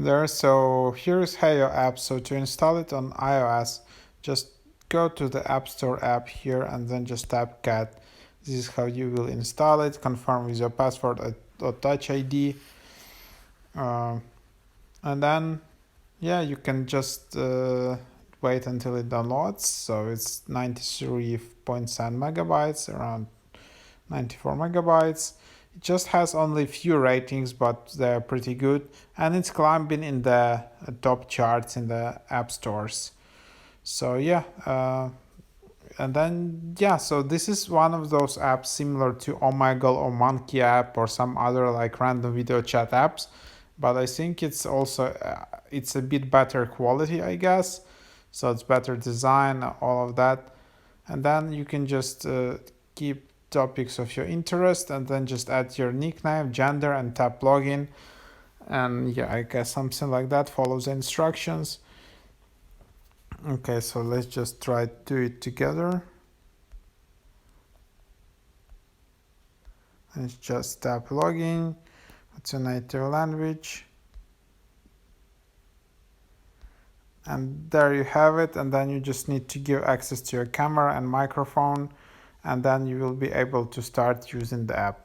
there. So here's Heyo app. So to install it on iOS, just go to the App Store app here and then just tap Get. This is how you will install it. Confirm with your password or Touch ID. Uh, and then, yeah, you can just wait until it downloads. So it's 93.7 megabytes, around 94 megabytes. It just has only few ratings, but they're pretty good, and it's climbing in the top charts in the app stores. So yeah, and then yeah, so this is one of those apps similar to Omegle or Monkey app or some other like random video chat apps, but I think it's also it's a bit better quality, I guess. So it's better design, all of that, and then you can just keep topics of your interest and then just add your nickname, gender, and tap login. And yeah, I guess something like that. Follow the instructions. Okay, so let's just try to do it together. Let's just tap login. What's your native language? And there you have it. And then you just need to give access to your camera and microphone, and then you will be able to start using the app.